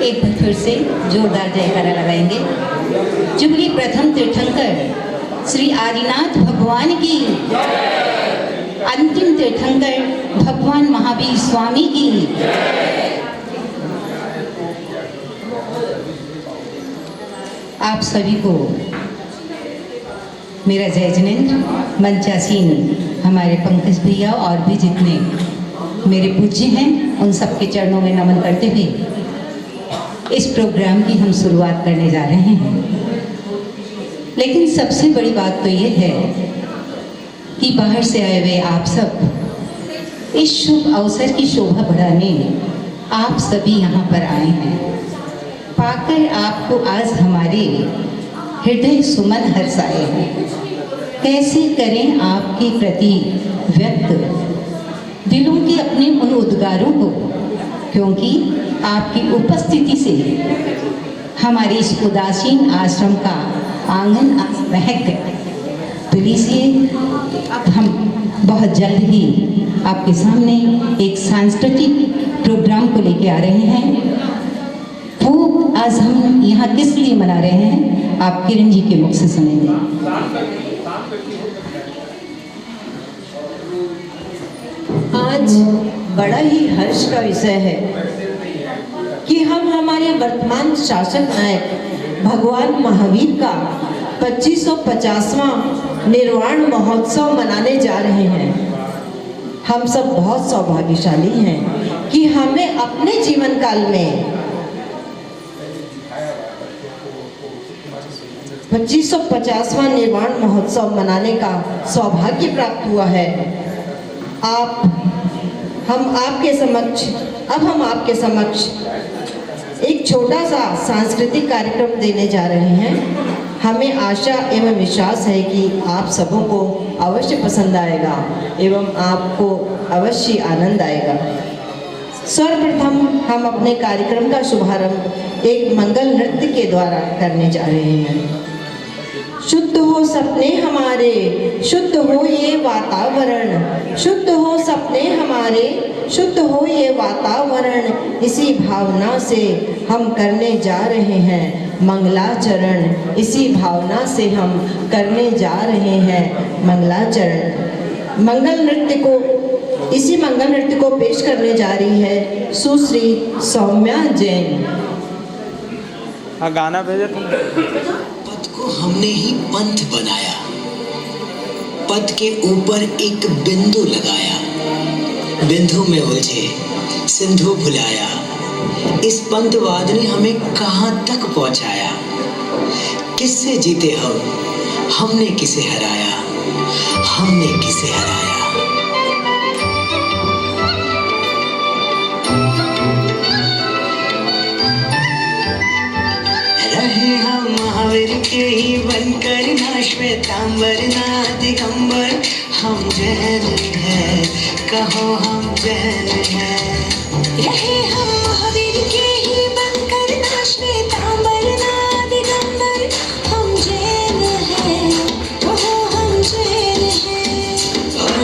एक बार फिर से जोरदार जयकारा लगाएंगे। जुबली प्रथम तीर्थंकर श्री आदिनाथ भगवान की, अंतिम तीर्थंकर भगवान महावीर स्वामी की। आप सभी को मेरा जय जिनेंद्र। मंचासीन हमारे पंकज भैया और भी जितने मेरे पूज्य हैं उन सबके चरणों में नमन करते हुए इस प्रोग्राम की हम शुरुआत करने जा रहे हैं। लेकिन सबसे बड़ी बात तो ये है कि बाहर से आए हुए आप सब इस शुभ अवसर की शोभा बढ़ाने आप सभी यहाँ पर आए हैं। पाकर आपको आज हमारे हृदय सुमन हर्षाए हैं। कैसे करें आपके प्रति व्यक्त दिलों के अपने उन उद्गारों को, क्योंकि आपकी उपस्थिति से हमारे इस उदासीन आश्रम का आंगन महक गया। तो लीजिए अब हम बहुत जल्द ही आपके सामने एक सांस्कृतिक प्रोग्राम को लेके आ रहे हैं। वो आज हम यहाँ किस लिए मना रहे हैं आप किरण जी के मुख से सुनेंगे। आज बड़ा ही हर्ष का विषय है कि हम हमारे वर्तमान शासक नायक भगवान महावीर का 2550वां निर्वाण महोत्सव मनाने जा रहे हैं। हम सब बहुत सौभाग्यशाली हैं कि हमें अपने जीवन काल में 2550वां निर्वाण महोत्सव मनाने का सौभाग्य प्राप्त हुआ है। हम आपके समक्ष एक छोटा सा सांस्कृतिक कार्यक्रम देने जा रहे हैं। हमें आशा एवं विश्वास है कि आप सबों को अवश्य पसंद आएगा एवं आपको अवश्य आनंद आएगा। सर्वप्रथम हम अपने कार्यक्रम का शुभारंभ एक मंगल नृत्य के द्वारा करने जा रहे हैं। शुद्ध हो सपने हमारे, शुद्ध हो ये वातावरण, शुद्ध हो सपने हमारे, शुद्ध हो ये वातावरण। इसी भावना से हम करने जा रहे हैं मंगलाचरण। इसी भावना से हम करने जा रहे हैं मंगलाचरण। इसी मंगल नृत्य को पेश करने जा रही है सुश्री सौम्या जैन। गाना भेजे तुम। पद को हमने ही पंथ बनाया, पद के ऊपर एक बिंदु लगाया, बिंदु में उलझे सिंधु भुलाया। इस पंथवाद ने हमें कहां तक पहुंचाया। किससे जीते हमने किसे हराया, हमने किसे हराया। रहे हम महावीर के ही बनकर, ना श्वेतांबर ना दिगंबर। हम जैन हैं, कहो हम जैन हैं। रहे हम महावीर के ही बनकर, ना श्वेतांबर ना दिगंबर। हम जैन हैं, कहो हम जैन हैं।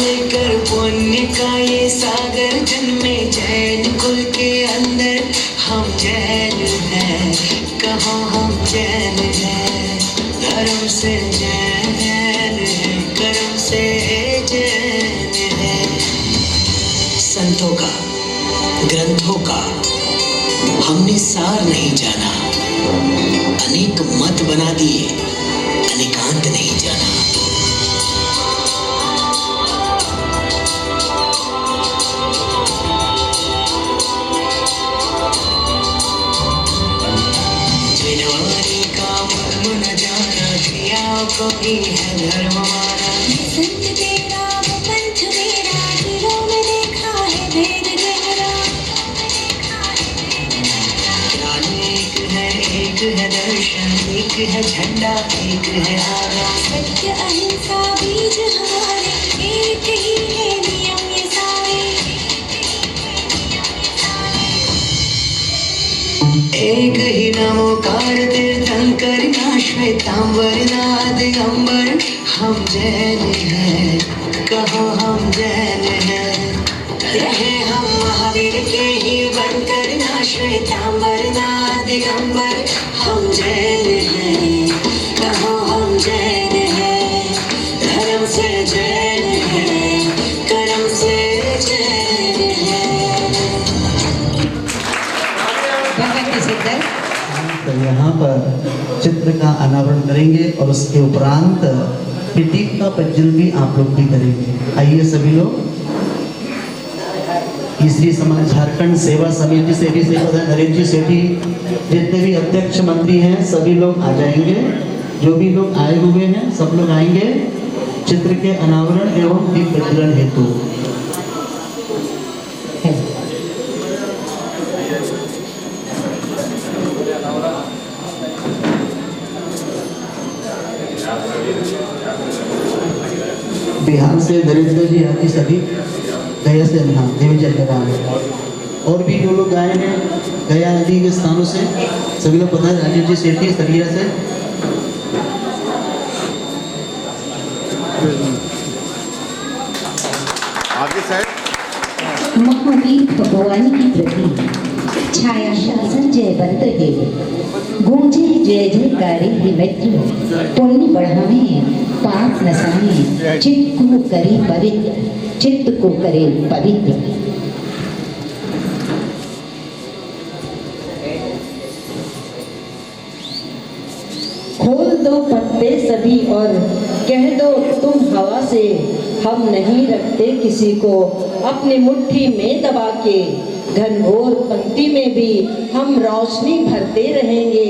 लेकर पुण्य का ये सागर जन्मे जैन कुल के अंदर। हम जैन हैं, कहो हम जैन हैं। धर्म से जैन हैं, कर्म से जैन हैं। संतों का, ग्रंथों का हमने सार नहीं जाना। अनेक मत बना दिए, अनेकांत नहीं जाना। जिनवानी का मर्म न जाना, क्रियाओं को भी है धर्म माना। संत तेरा वो पंथ मेरा, दिलों में देखा है भेद गहरा। एक है दर्शन, एक है झंडा, एक है आगा। सत्य अहिंसा बीज हमारे, एक ही है नियम ये सारे। एक ही नमोकार तीर्थंकर, ना श्वेतांबर ना दिगंबर। हम जैन हैं, कहो हम जैन हैं। रहे हम महावीर के ही बनकर, ना श्वेतांबर ना पैगंबर हम जैन हैं, कहो हम जैन हैं, धर्म से जैन हैं, कर्म से जैन हैं। बहुत ही सुंदर। तो यहाँ पर चित्र का अनावरण करेंगे और उसके उपरांत प्रतीक का प्रज्वलन भी आप लोग भी करेंगे। आइए सभी लोग। तीसरी समाज झारखंड सेवा समिति से भी नरेंद्र जी सेठी, जितने भी अध्यक्ष मंत्री हैं सभी लोग आ जाएंगे। जो भी लोग आए हुए हैं सब लोग आएंगे चित्र के अनावरण एवं दीप प्रज्वलन हेतु। बिहार से नरेंद्र जी आदि सभी, गया से देवजल लगाम और भी जो लोग आए हैं गया आदि के स्थानों से सभी लोग पता है। राजीव जी सेठी सरिया से। आगे साइड। महावीर भगवान की प्रति छाया शासन जय बंद है, गूंजे जय जयकारे हे मित्र, पुण्य बढ़ावे पाप नसाए, चित्त को करे पवित्र, चित्त को करे पवित्र। खोल दो पत्ते सभी और कह दो तुम हवा से, हम नहीं रखते किसी को अपनी मुट्ठी में दबा के, घनघोर पंक्ति में भी हम रोशनी भरते रहेंगे,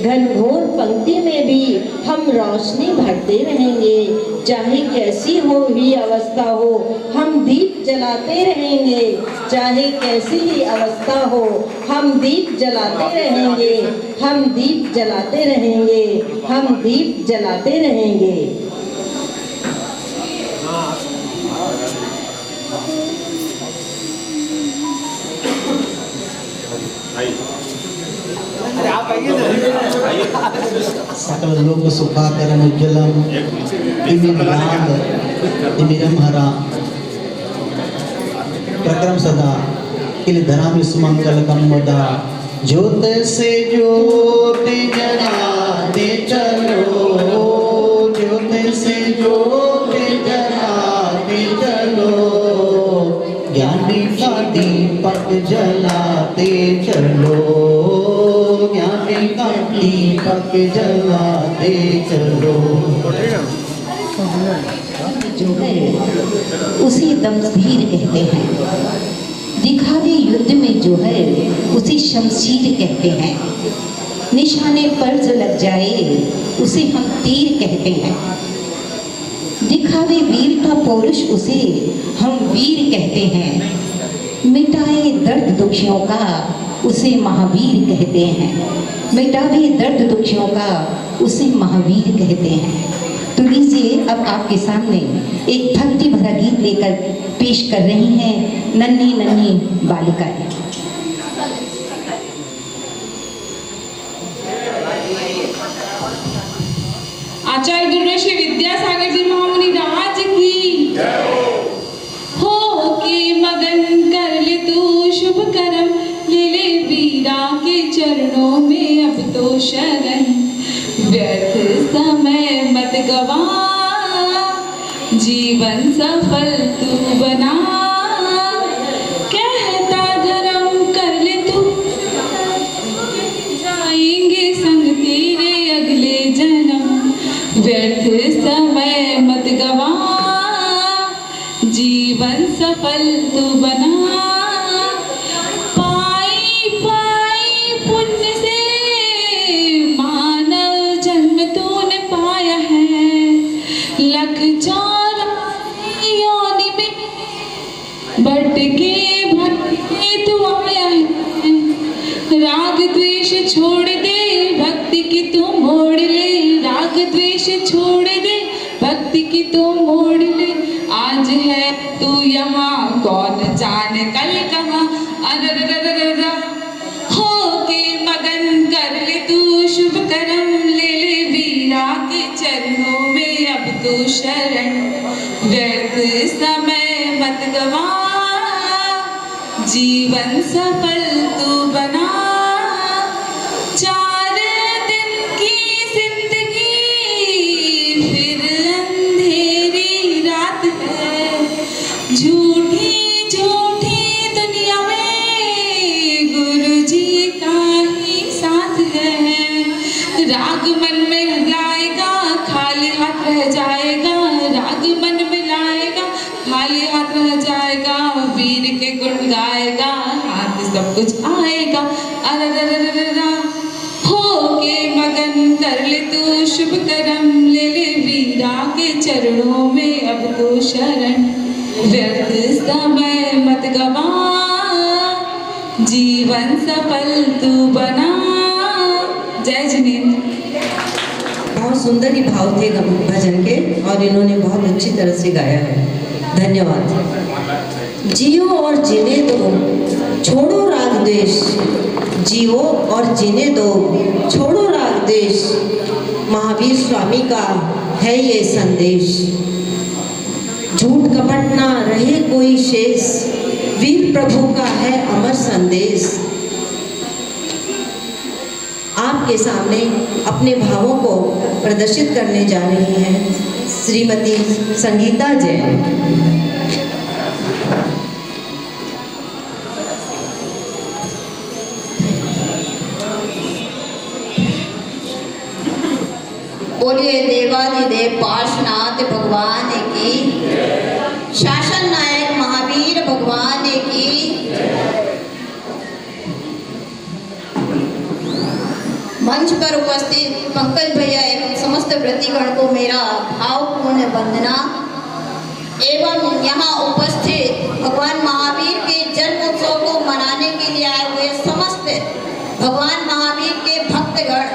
घनघोर पंक्ति में भी हम रोशनी भरते रहेंगे, चाहे कैसी हो ही अवस्था हो हम दीप जलाते रहेंगे, चाहे कैसी ही अवस्था हो हम दीप जलाते रहेंगे, हम दीप जलाते रहेंगे, हम दीप जलाते रहेंगे। सकल लोक सुखाकरम उज्ज्वलम तिमिरांग तिमिरम हरा प्रक्रम सदा किल धरामि सुमंगल कम्मदा, ज्योत से ज्योति जलाते चलो, ज्योत से ज्योति जलाते चलो, ज्ञानी का दीपक जलाते चलो, ज्ञानी का दीपक जलाते चलो। जो है उसे दमशीर कहते हैं, दिखावे युद्ध में जो है उसे शमशीर कहते हैं, निशाने पर जो लग जाए उसे हम तीर कहते हैं, दिखावे वीर का पौरुष उसे हम वीर कहते हैं, मिटाए दर्द दुखियों का उसे महावीर कहते हैं, मिटावे दर्द दुखियों का उसे महावीर कहते हैं। तो लीजिए अब आपके सामने एक भक्ति भरा गीत लेकर पेश कर रही हैं नन्ही नन्ही बालिकाएं। आचार्य गुरु श्री विद्यासागर जी महामुनि राज की हो के मगन कर ले तू शुभ कर्म, ले ले वीरा के चरणों में अब तो शरण, व्यर्थ समय मत गवा, जीवन सफल तू बना, कहता धर्म कर ले तू, जाएंगे संग तेरे अगले जन्म, व्यर्थ समय मत गवा, जीवन सफल तू बना, पाई पाई पुण्य से मानव जन्म तूने पाया है, लख चौरासी योनि में भटके भटके तू आया है, राग द्वेष छोड़ दे भक्ति की तू मोड़ ले, राग द्वेष छोड़ दे भक्ति की तू मोड़ ले, आज है तू यहाँ कौन जाने कल कहाँ, अररररररर हो के मगन कर ले तू शुभ कर्म, ले ले वीरा के चरणों में अब तू शरण, व्यर्थ समय मत गवा, जीवन सफल तू बना, राग मन में लाएगा खाली हाथ रह जाएगा, राग मन में लाएगा खाली हाथ रह जाएगा, वीर के गुण गाएगा हाथ सब कुछ आएगा। अररररररा हो के मगन कर ले तू शुभ कर्म, ले ले वीरा के चरणों में अब तो शरण, व्यर्थ समय मत गवा जीवन सफल तू बना। जय जिनेंद्र। बहुत सुंदर ही भाव थे भजन के और इन्होंने बहुत अच्छी तरह से गाया है। धन्यवाद। जियो और जीने दो, छोड़ो राग द्वेष, जियो और जीने दो, छोड़ो राग द्वेष, महावीर स्वामी का है ये संदेश। झूठ कपट ना रहे कोई शेष, वीर प्रभु का है अमर संदेश। आपके सामने अपने भावों को प्रदर्शित करने जा रही हैं श्रीमती संगीता जैन। बोलिए देवादिदेव पार्श्वनाथ भगवान की, शासन नायक महावीर भगवान की। मंच पर उपस्थित पंकज भैया एवं समस्त व्रतिगण को मेरा भावपूर्ण वंदना एवं यहाँ उपस्थित भगवान महावीर के जन्म उत्सव को मनाने के लिए आए हुए समस्त भगवान महावीर के भक्तगण,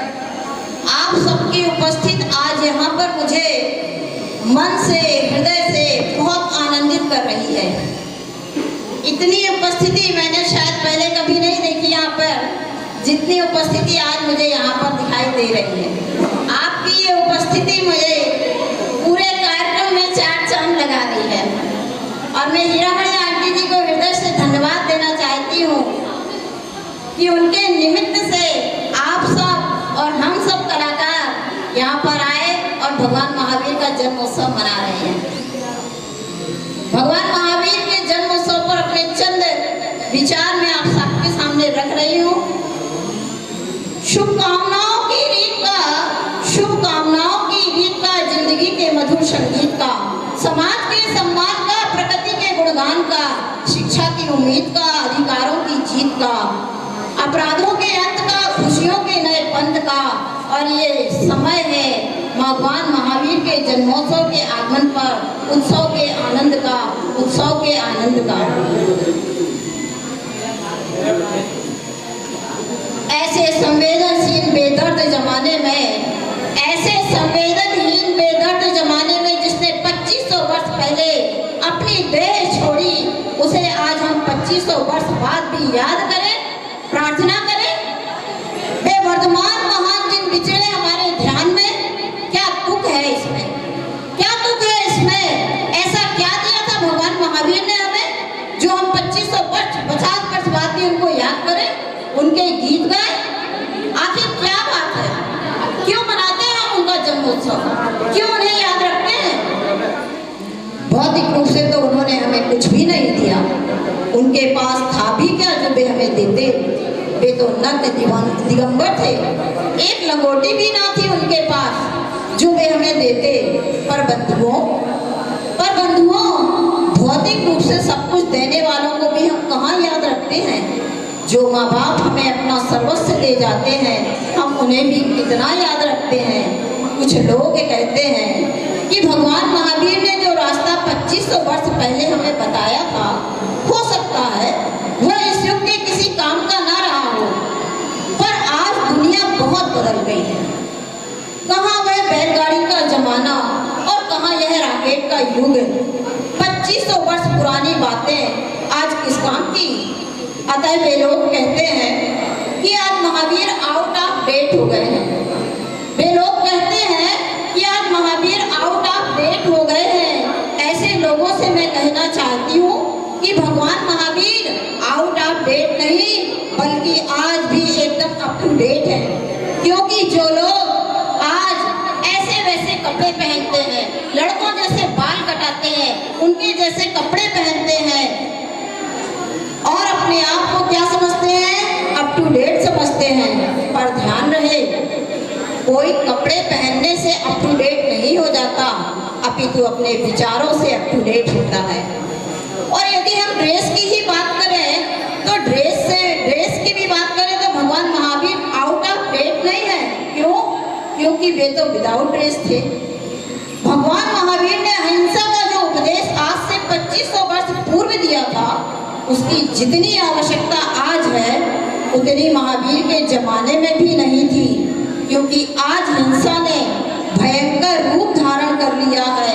आप सबकी उपस्थित आज यहाँ पर मुझे मन से हृदय से बहुत आनंदित कर रही है। इतनी उपस्थिति मैंने शायद पहले कभी नहीं देखी यहाँ पर, जितनी उपस्थिति आज मुझे यहाँ पर दिखाई दे रही है। आपकी ये उपस्थिति मुझे पूरे कार्यक्रम में चार चांद लगा रही है और मैं हीरामणि आंटी जी को हृदय से धन्यवाद देना चाहती हूँ कि उनके निमित्त से आप सब और हम सब कलाकार यहाँ पर आए और भगवान महावीर का जन्मोत्सव मना रहे हैं। भगवान महावीर के जन्मोत्सव पर अपने चंद विचार में आप सबके सामने रख रही हूँ। शुभकामनाओं की रीत का, शुभकामनाओं की रीत का, जिंदगी के मधुर संगीत का, समाज के सम्मान का, प्रकृति के गुणगान का, शिक्षा की उम्मीद का, अधिकारों की जीत का, अपराधों के अंत का, खुशियों के नए पंथ का। और ये समय है भगवान महावीर के जन्मोत्सव के आगमन पर उत्सव के आनंद का, उत्सव के आनंद का। ऐसे संवेदनशील बेदर्द जमाने में, ऐसे संवेदनहीन बेदर्द जमाने में जिसने 2500 वर्ष पहले अपनी देह छोड़ी, उसे आज हम 2500 वर्ष बाद भी याद करें, प्रार्थना करें। वे वर्तमान महान जिन बिछड़े हमारे ध्यान में, क्या दुख है इसमें, क्या दुख है इसमें। ऐसा क्या दिया था भगवान महावीर ने हमें जो हम 2500 वर्ष 50 वर्ष बाद भी उनको याद करें, उनके गीत गाएं। आखिर क्या बात है, क्यों मनाते हैं हम उनका जन्मोत्सव, क्यों उन्हें याद रखते हैं। भौतिक रूप से तो उन्होंने हमें कुछ भी नहीं दिया, उनके पास था भी क्या जो वे हमें देते। वे तो नग्न दिगंबर थे, एक लंगोटी भी ना थी उनके पास जो वे हमें देते। पर बंधुओं, भौतिक रूप से सब कुछ देने वालों को भी हम कहाँ याद रखते हैं। जो माँ बाप हमें अपना सर्वस्व दे जाते हैं, हम उन्हें भी कितना याद रखते हैं। कुछ लोग कहते हैं कि भगवान महावीर ने जो रास्ता 2500 वर्ष पहले हमें बताया था, हो सकता है वह इस युग के किसी काम का ना रहा हो, पर आज दुनिया बहुत बदल गई है। कहाँ वह बैलगाड़ी का जमाना और कहाँ यह रॉकेट का युग। 2500 वर्ष पुरानी बातें आज किस काम की। अतः वे लोग कहते हैं कि आज महावीर आउट ऑफ डेट हो गए हैं। वे लोग कहते हैं कि आज महावीर आउट ऑफ डेट हो गए हैं। ऐसे लोगों से मैं कहना चाहती हूँ कि भगवान महावीर आउट ऑफ डेट नहीं, बल्कि आज भी एकदम अप टू डेट है। क्योंकि जो लोग आज ऐसे वैसे कपड़े पहनते हैं, लड़कों जैसे बाल कटाते हैं, उनके जैसे कपड़े पहनते हैं और अपने आप को क्या समझते हैं, अप टू डेट समझते हैं। पर ध्यान रहे, कोई कपड़े पहनने से अप टू डेट नहीं हो जाता, अपितु अपने विचारों से अप टू डेट होता है। और यदि हम ड्रेस की ही बात करें तो ड्रेस की भी बात करें तो भगवान महावीर आउट ऑफ डेट नहीं है। क्यों? क्योंकि वे तो विदाउट ड्रेस थे। भगवान महावीर ने अहिंसा का जो उपदेश आज से 2500 वर्ष पूर्व दिया था, उसकी जितनी आवश्यकता आज है उतनी महावीर के जमाने में भी नहीं थी, क्योंकि आज हिंसा ने भयंकर रूप धारण कर लिया है।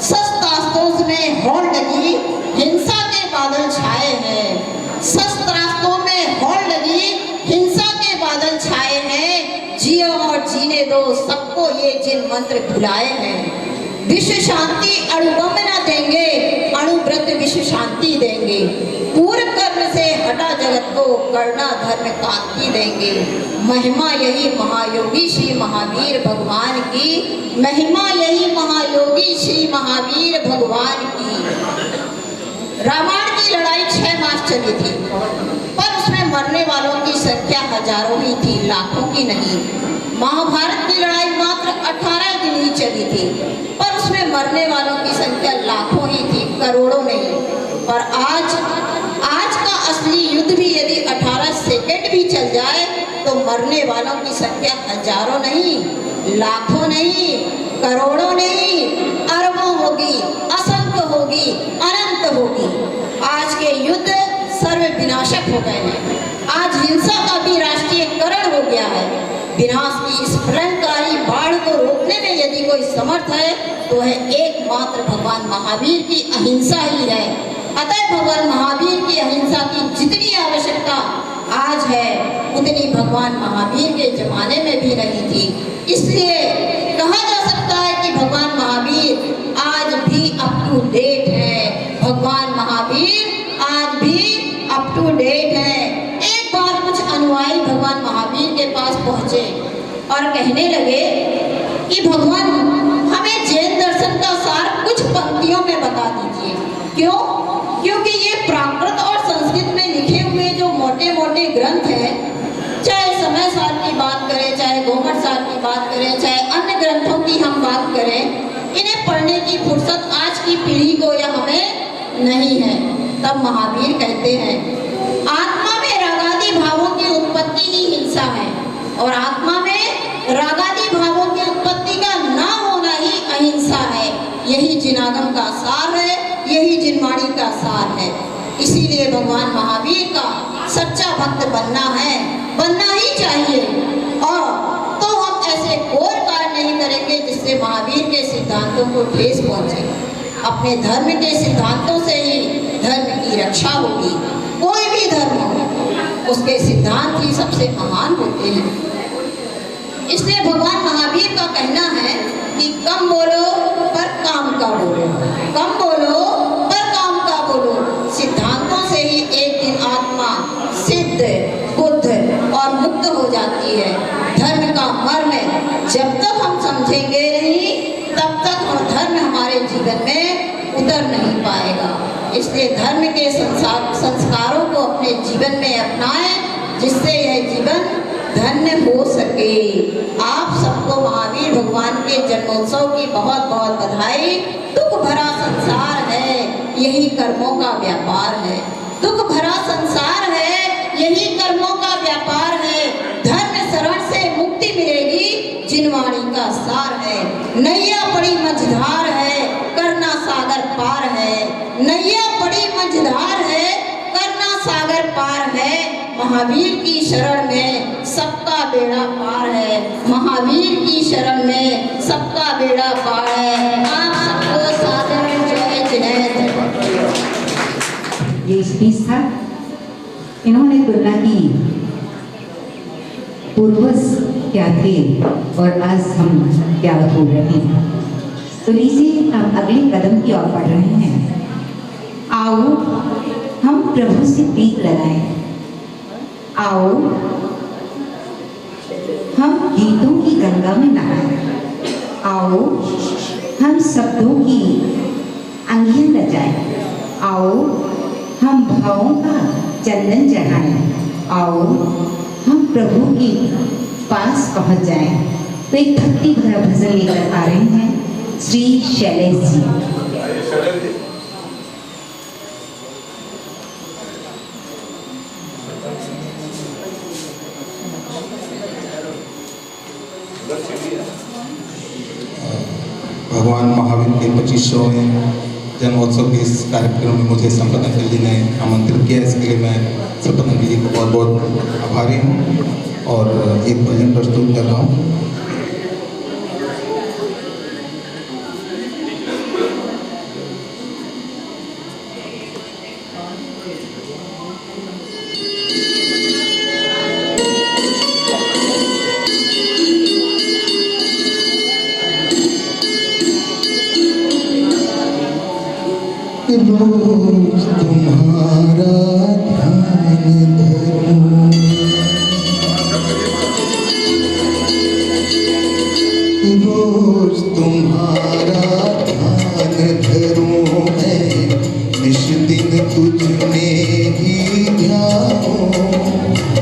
शस्त्रास्त्रों में होड़ लगी, हिंसा के बादल छाए हैं। शस्त्रास्त्रों में होड़ लगी, हिंसा के बादल छाए हैं। जियो और जीने दो सबको ये जिन मंत्र भुलाए हैं। विश्व शांति अणुबम न देंगे, अणुव्रत विश्व शांति देंगे। पूर्ण कर्म से हटा जगत को, करना धर्म कांति देंगे। महिमा यही महायोगी श्री महावीर भगवान की, महिमा यही महायोगी श्री महावीर भगवान की। रामायण की लड़ाई 6 मास चली थी, पर उसमें मरने वालों की संख्या हजारों ही थी, लाखों की नहीं। महाभारत की लड़ाई मात्र 18 दिन ही चली थी, पर उसमें मरने वालों की संख्या लाखों ही थी, करोड़ों नहीं। और आज का असली युद्ध भी यदि 18 सेकंड भी चल जाए तो मरने वालों की संख्या हजारों नहीं, लाखों नहीं, करोड़ों नहीं, अरबों होगी, असंख्य होगी, अनंत होगी। आज के युद्ध सर्व विनाशक हो गए हैं। आज हिंसा का भी राष्ट्रीयकरण हो गया है। विनाश की इस प्रलयकारी बाढ़ को रोकने में यदि कोई समर्थ है तो है एकमात्र भगवान महावीर की अहिंसा ही है। अतः भगवान महावीर की अहिंसा की जितनी आवश्यकता आज है उतनी भगवान महावीर के जमाने में भी नहीं थी। इसलिए कहा जा सकता है कि भगवान महावीर आज भी अप टू डेट है। भगवान महावीर आज भी अप टू डेट है। एक बार कुछ अनुयायी भगवान महावीर के पास पहुंचे और कहने लगे कि भगवान हमें जैन दर्शन का सार कुछ पंक्तियों में बता दीजिए। क्यों? क्योंकि ये प्राकृत और संस्कृत में लिखे हुए जो मोटे मोटे ग्रंथ हैं, चाहे समय सार की बात करें, चाहे गोमट सार की बात करें, चाहे अन्य ग्रंथों की हम बात करें, इन्हें पढ़ने की फुर्सत आज की पीढ़ी को या हमें नहीं है। तब महावीर कहते हैं आत्मा में रागादि भावों की उत्पत्ति ही हिंसा है, और आत्मा में रागादि भावों की उत्पत्ति का ना होना ही अहिंसा है। यही जिनागम का सार है, यही जिनवाणी का सार है। इसीलिए भगवान महावीर का सच्चा भक्त बनना है, बनना ही चाहिए। और तो हम ऐसे कोई कार्य नहीं करेंगे जिससे महावीर के सिद्धांतों को ठेस पहुंचे। अपने धर्म के सिद्धांतों से ही धर्म की रक्षा होगी। कोई भी धर्म हो, उसके सिद्धांत ही सबसे महान होते हैं। इसलिए भगवान महावीर का कहना है कि कम बोलो पर काम का बोलो, कम बोलो पर काम का बोलो। सिद्धांतों से ही एक दिन आत्मा सिद्ध, बुद्ध और मुक्त हो जाती है। धर्म का मर्म जब तक हम समझेंगे नहीं, तब तक धर्म हमारे जीवन में उतर नहीं पाएगा। इसलिए धर्म के संस्कारों को अपने जीवन में अपनाएं, जिससे यह जीवन धन्य हो सके। आप सबको महावीर भगवान के जन्मोत्सव की बहुत बहुत बधाई। दुख भरा संसार है, यही कर्मों का व्यापार है। दुख भरा संसार है, यही कर्मों का व्यापार है। धर्म शरण से मुक्ति मिलेगी, जिनवाणी का सार है। नैया बड़ी मझधार है, करना सागर पार है। नैया बड़ी मझधार है, करना सागर पार है। महावीर की शरण में सबका बेड़ा पार है। महावीर की शरण में सबका बेड़ा पार है। आप सबको सादर जय जिनेंद्र। ये स्पीच था, इन्होंने तुलना की पूर्वज क्या थे और आज हम क्या हो रहे हैं। तो लीजिए हम अगले कदम की ओर बढ़ रहे हैं। आओ हम प्रभु से प्रीत लगाएं। आओ हम गीतों की गंगा में नहाएं। आओ हम शब्दों की अंगियां रचाएं। आओ हम भावों का चंदन चढ़ाएं। आओ हम प्रभु के पास पहुंच जाएं। वे एक भक्ति भरा भजन लेकर आ रहे हैं श्री शैलेश जी। भगवान महावीर के 25वें जन्मोत्सव के इस कार्यक्रम में मुझे संपतन जी ने आमंत्रित किया, इसके लिए मैं संपतन जी को बहुत बहुत आभारी हूँ और एक भजन प्रस्तुत कर रहा हूँ। रोज तुम्हारा ध्यान धरूं, रोज तुम्हारा ध्यान धरूं मैं, निश दिन तुझ में ही ध्यान,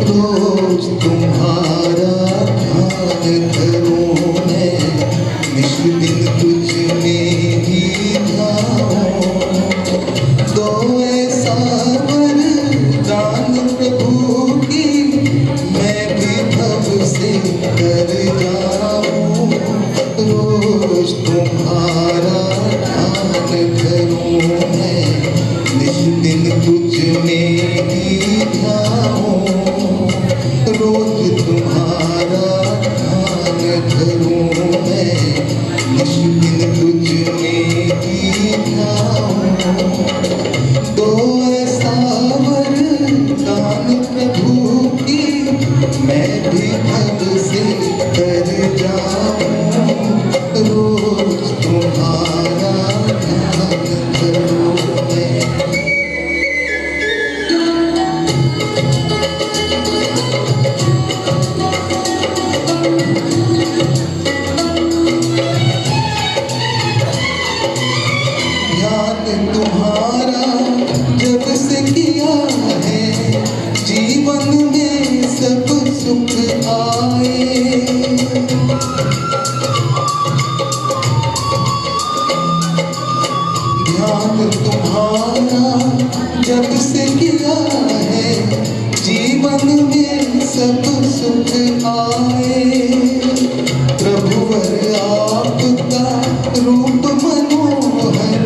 रोज तुम्हारा ध्यान धरूं मैं, निश दिन तुझ में ही ध्यान। दो ऐसा वरदान प्रभु की, मैं भी भव से कर जाऊं, रोज तुम्हारा ध्यान धरूं मैं, निश दिन तुझ में ही ध्यान, रोज तुम्हारा ध्यान धरूं मैं, निश दिन तुझ में ही ध्यान। दो ऐसा वरदान प्रभु की, मैं भी भव से कर जाऊं, रोज तुम्हारा ध्यान धरूं मैं। ध्यान तुम्हारा जब से किया है, जीवन में सब सुख आए। ध्यान तुम्हारा जब से किया है, जीवन में सब सुख आए। प्रभुवर आपका रूप मनोहर,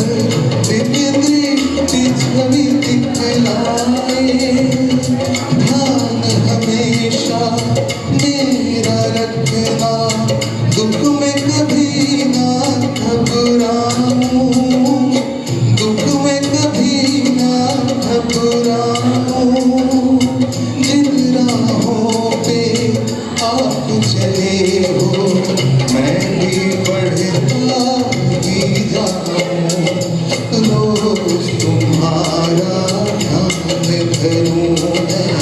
दिव्य दृष्टि छवि दिखलाए। ध्यान हमेशा मेरा रखना, दुख में कभी ना घबराऊं, दुख में कभी ना घबराऊं। जिन राहों पे आप चले हो, मैं भी बढ़ता ही जाऊं, रोज तुम्हारा ध्यान धरूं मैं,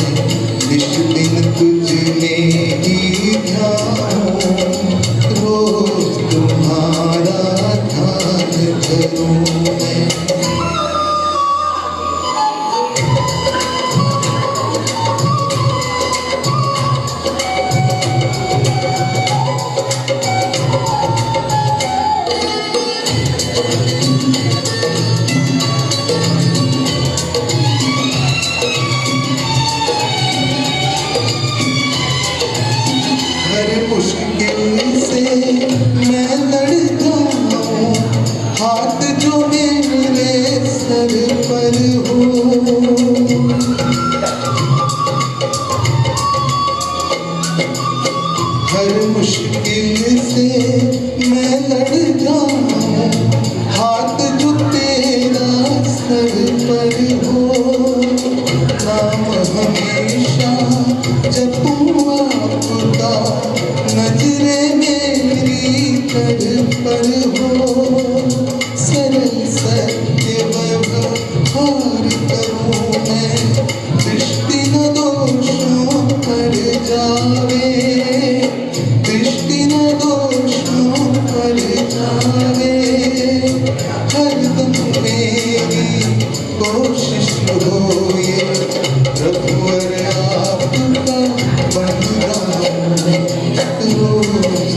निश दिन तुझ में ही ध्यान, रोज तुम्हारा ध्यान धरूं मैं। हर मुश्किल से मैं लड़ता हूँ, हाथ जो मेरे सर पर हो। हर मुश्किल से मैं लड़ता हूँ, हाथ जो तेरा सर पर हो। नाम हमेशा जपूं आपका, नजरे मेरी कर पर हो। सरल सत्य व्यवहार करूं मैं, दृष्टि न दोषों पर जावे, दृष्टि न दोषों पर जावे। हरदम मेरी कोशिश हो ये, प्रभुवर आपका बन रहा हूं, रोज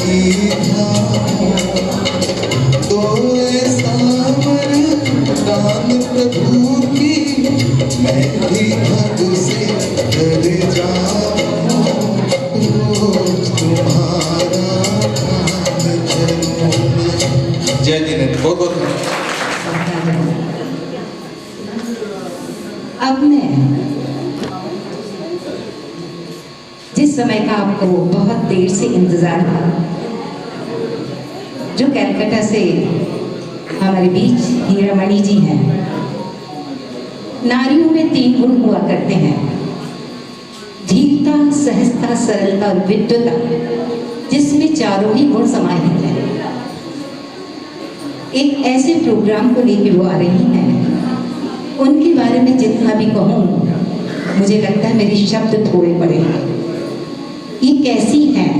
की तो ऐसा वरदान प्रभु की मैं भी हद से डर जाऊं रोज तुम्हारा ध्यान धरूं मैं। जय जिनेन्द्र, बहुत बहुत अब मैं जिस समय का आपको बहुत देर से इंतजार था, जो कलकत्ता से हमारे बीच हीरामणि जी हैं। नारियों में 3 गुण हुआ करते हैं, धीरता, सहजता, सरलता और विद्वता, जिसमें चारों ही गुण समाहित हैं। एक ऐसे प्रोग्राम को लेके वो आ रही हैं, उनके बारे में जितना भी कहूँ मुझे लगता है मेरे शब्द थोड़े पड़ेंगे। ये कैसी हैं,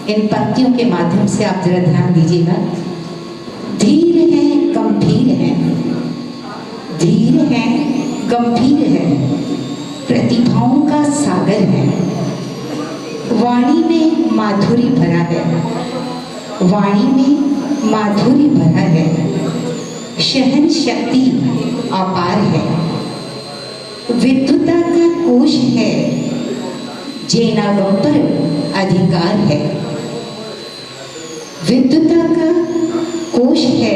इन पंक्तियों के माध्यम से आप जरा ध्यान दीजिएगा। धीर है, गंभीर है, धीर है, गंभीर है, प्रतिभाओं का सागर है, वाणी में माधुरी भरा है, वाणी में माधुरी भरा है, सहन शक्ति अपार है, विद्वता का कोश है, जेनागम पर अधिकार है, विद्वता का कोश है,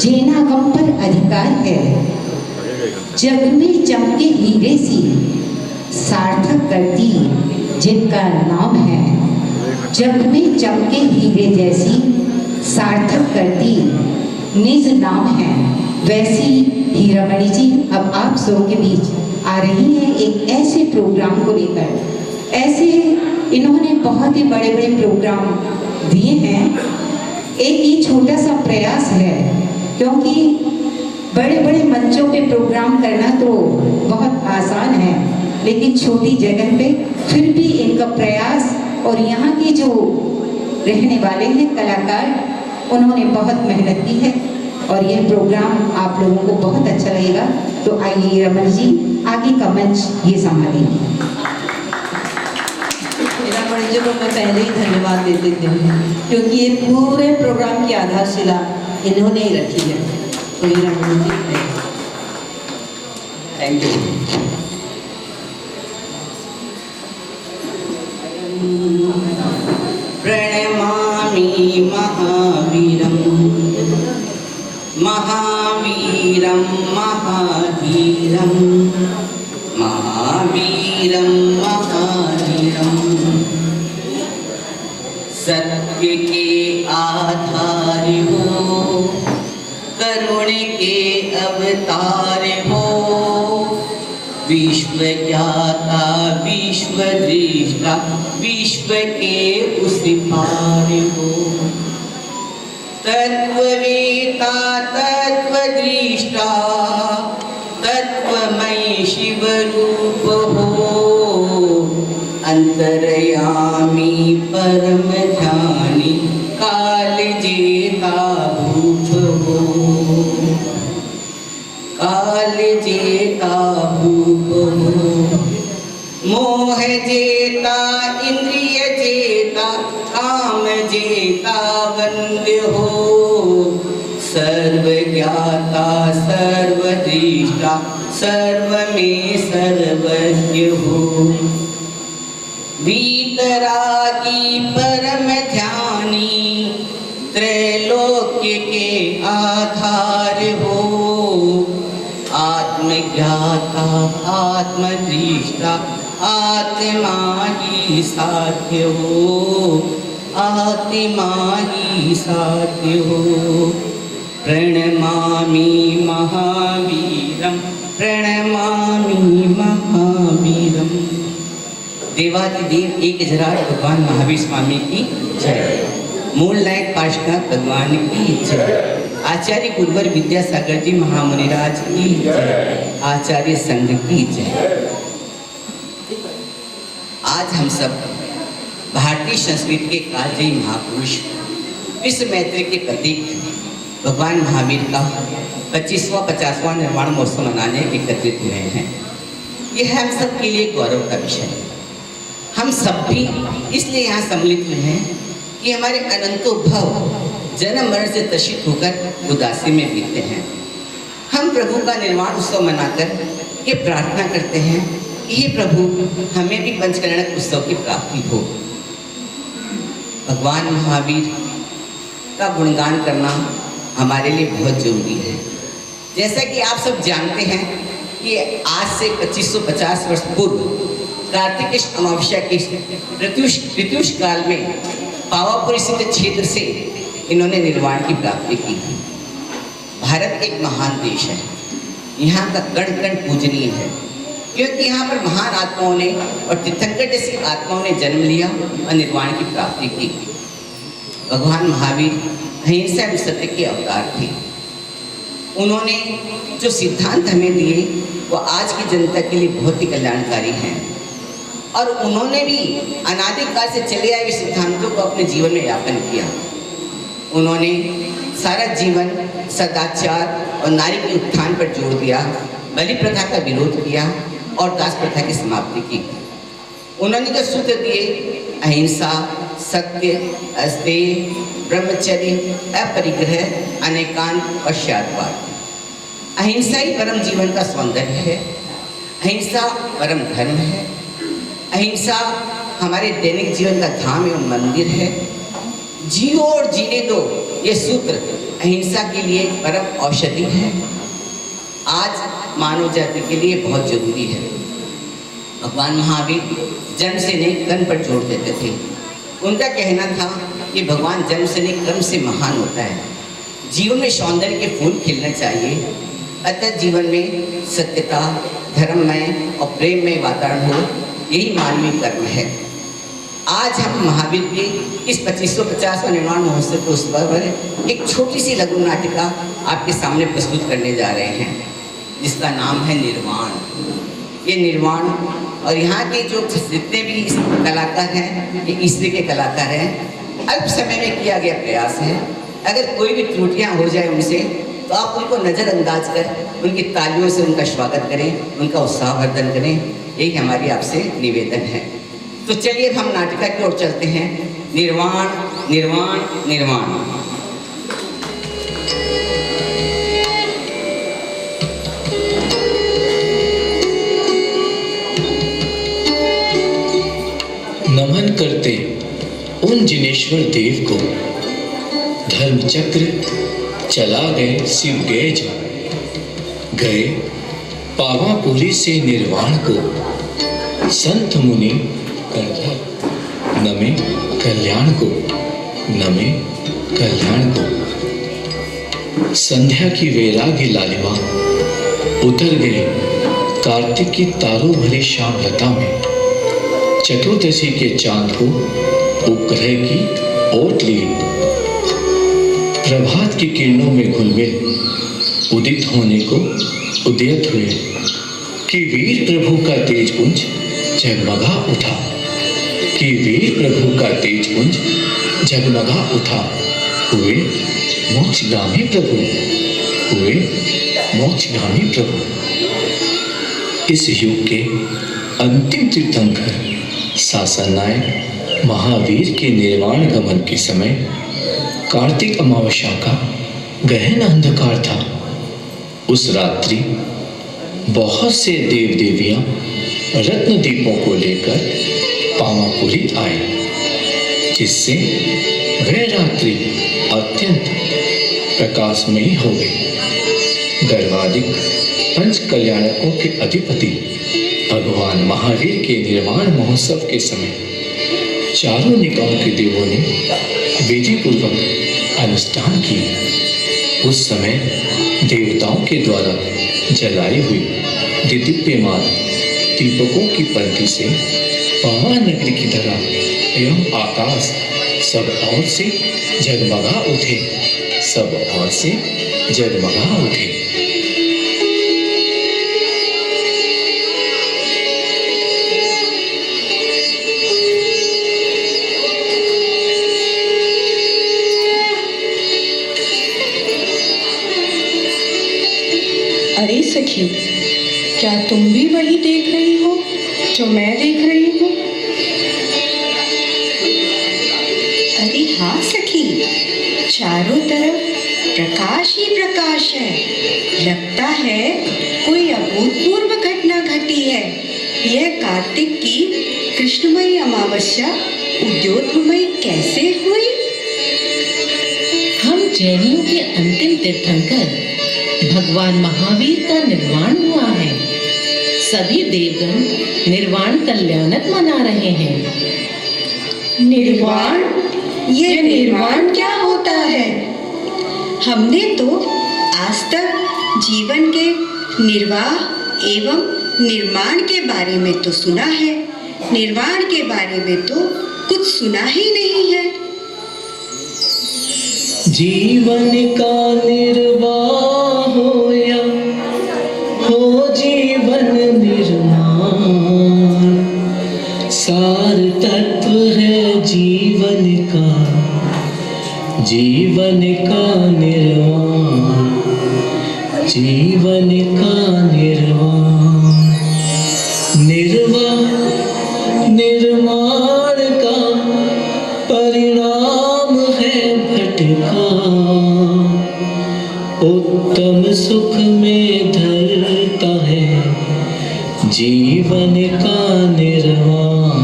जेनागम पर अधिकार है, जग में चमके हीरे सी सार्थक करती जिनका नाम है, जग में चमके हीरे जैसी सार्थक करती निज नाम है, वैसी हीरामणि जी अब आप सबों के बीच आ रही हैं एक ऐसे प्रोग्राम को लेकर। ऐसे इन्होंने बहुत ही बड़े बड़े प्रोग्राम दिए हैं। एक ये छोटा सा प्रयास है, क्योंकि बड़े बड़े मंचों पे प्रोग्राम करना तो बहुत आसान है, लेकिन छोटी जगह पे फिर भी इनका प्रयास और यहाँ के जो रहने वाले हैं कलाकार, उन्होंने बहुत मेहनत की है और यह प्रोग्राम आप लोगों को बहुत अच्छा लगेगा। तो आइए रमन जी आगे का मंच ये संभालिए। हीरामणि जी को मैं पहले ही धन्यवाद दे देती हूँ, क्योंकि ये पूरे प्रोग्राम की आधारशिला इन्होंने ही रखी है। तो हीरामणि जी थैंक यू। प्रणमामि महावीरं महावीरं महाधीरं महावीरं महाधीरं सत्य के आधार हो, करुण के अवतार हो, विश्व ज्ञाता विश्व दृष्टा विश्व के उस पार हो, तत्ववेता तत्वदृष्टा तत्वमय शिव रूप हो, अंतर्यामी परम ध्यानी काल जेता भूप हो, काल जेता भूप हो, मोह जेता इंद्रिय जेता काम जेता वंद्य हो, सर्व ज्ञाता सर्वदृष्टा सर्व में सर्वज्ञ हो, वीतरागी परम ध्यानी त्रैलोक्य के आधार हो, आत्मज्ञाता आत्मदृष्टा आत्मा ही साध्य हो, आत्मा ही साध्य हो। प्रणमामि महावीरं प्रणमामि महावीरं। देवादिदेव एक जराट भगवान महावीर स्वामी की जय। मूल नायक पार्श्वनाथ भगवान की जय। आचार्य गुरुवर विद्यासागर जी महामुनिराज की जय। आचार्य संघ की जय। आज हम सब भारतीय संस्कृति के कालजयी महापुरुष विश्व मैत्री के प्रतीक भगवान महावीर का 25वां 50वां निर्वाण महोत्सव मनाने एकत्रित हुए हैं। यह हम सब के लिए गौरव का विषय है। हम सब भी इसलिए यहाँ सम्मिलित हुए हैं कि हमारे अनंतो भव जन्म मरण से त्रसित होकर उदासी में बीतते हैं। हम प्रभु का निर्वाण उत्सव मनाकर ये प्रार्थना करते हैं कि हे प्रभु, हमें भी पंचकल्याणक उत्सव की प्राप्ति हो। भगवान महावीर का गुणगान करना हमारे लिए बहुत जरूरी है। जैसा कि आप सब जानते हैं कि आज से 2550 वर्ष पूर्व कार्तिकेश अमावस्या के प्रत्युष काल में पावापुरी स्थित क्षेत्र से इन्होंने निर्वाण की प्राप्ति की। भारत एक महान देश है, यहाँ का कण कण पूजनीय है, क्योंकि यहाँ पर महान आत्माओं ने और तीर्थंकर जैसी आत्माओं ने जन्म लिया और निर्वाण की प्राप्ति की। भगवान महावीर अहिंसा एवं सत्य के अवतार थे। उन्होंने जो सिद्धांत हमें दिए वो आज की जनता के लिए बहुत ही कल्याणकारी हैं, और उन्होंने भी अनादिकाल से चले आए सिद्धांतों को अपने जीवन में यापन किया। उन्होंने सारा जीवन सदाचार और नारी के उत्थान पर जोर दिया, बलि प्रथा का विरोध किया और दास प्रथा की समाप्ति की। उन्होंने जो सूत्र दिए अहिंसा, सत्य, अस्तेय, ब्रह्मचर्य, अपरिग्रह, अनेकांत और शांतवाद। अहिंसा ही परम जीवन का सौंदर्य है, अहिंसा परम धर्म है, अहिंसा हमारे दैनिक जीवन का धाम एवं मंदिर है। जियो और जीने दो, ये सूत्र अहिंसा के लिए परम औषधि है, आज मानव जाति के लिए बहुत जरूरी है। भगवान महावीर जन्म से नहीं कर्म पर जोर देते थे। उनका कहना था कि भगवान जन्म से नहीं कर्म से महान होता है। जीवन में सौंदर्य के फूल खिलने चाहिए, अतः जीवन में सत्यता, धर्ममय और प्रेममय वातावरण हो, यही मानवीय कर्म है। आज हम महावीर के इस 2550वां निर्वाण महोत्सव के उत्सव पर एक छोटी सी लघु नाटिका आपके सामने प्रस्तुत करने जा रहे हैं, जिसका नाम है निर्वाण। ये निर्वाण और यहाँ के जो जितने भी कलाकार हैं, ये ईश्वरी के कलाकार हैं। अल्प समय में किया गया प्रयास है। अगर कोई भी त्रुटियाँ हो जाए उनसे, तो आप उनको नज़रअंदाज कर उनकी तालियों से उनका स्वागत करें, उनका उत्साहवर्धन करें, यही हमारी आपसे निवेदन है। तो चलिए हम नाटिका की ओर चलते हैं। निर्वाण निर्वाण निर्वाण। नमन करते उन जिनेश्वर देव को, धर्म चक्र चला गए शिव गए जो, गए पावापुरी से निर्वाण को, संत मुनि कर नमे कल्याण को, नमे कल्याण को। संध्या की वैरागी लालिमा उतर गए कार्तिक की तारों भरी श्याम लता में, चतुर्दशी के चांद को उपग्रह की ओट लिए, प्रभात की किरणों में घुलमिल उदित होने को उदयत हुए, कि वीर प्रभु का तेजपुंज जगमगा उठा, कि वीर प्रभु का तेजपुंज जगमगा उठा। हुए मोक्षगामी प्रभु, हुए मोक्षगामी प्रभु। इस युग के अंतिम तीर्थंकर शासन नायक महावीर के निर्वाण गमन के समय कार्तिक अमावस्या का गहन अंधकार था। उस रात्रि बहुत से देव देवियां रत्न दीपों को लेकर पावापुरी आए, जिससे वह रात्रि अत्यंत प्रकाशमयी हो गई। गर्वाधिक पंच कल्याणकों के अधिपति भगवान महावीर के निर्वाण महोत्सव के समय चारों निकायों के देवों ने विधि पूर्वक अनुष्ठान किए। उस समय देवताओं के द्वारा जलाई हुई दिव्यमान दीपकों की पंक्ति से पावा नगरी की तरह एवं आकाश सब ओर से जगमगा उठे, सब ओर से जगमगा उठे। अरे सखी, क्या तुम भी वही देख रही हो जो मैं देख रही हूँ? अरे वाह सखी, चारों तरफ प्रकाश ही प्रकाश है। लगता है कोई अभूतपूर्व घटना घटी है। यह कार्तिक की कृष्णमयी अमावस्या उद्योतमयी कैसे हुई? हम जैनियों के अंतिम तीर्थंकर भगवान महावीर का निर्वाण हुआ है। सभी देवगण निर्वाण कल्याणक मना रहे हैं। निर्वाण? यह निर्वाण क्या होता है? हमने तो आज तक जीवन के निर्वाह एवं निर्माण के बारे में तो सुना है, निर्वाण के बारे में तो कुछ सुना ही नहीं है। जीवन का निर्वाह हो या हो जीवन निर्माण, सार तत्व है जीवन का, जीवन का निर्वाण, जीवन का निर्वाण। निर्माण का परिणाम है भटका, उत्तम सुख में धरता है जीवन का निर्वाण,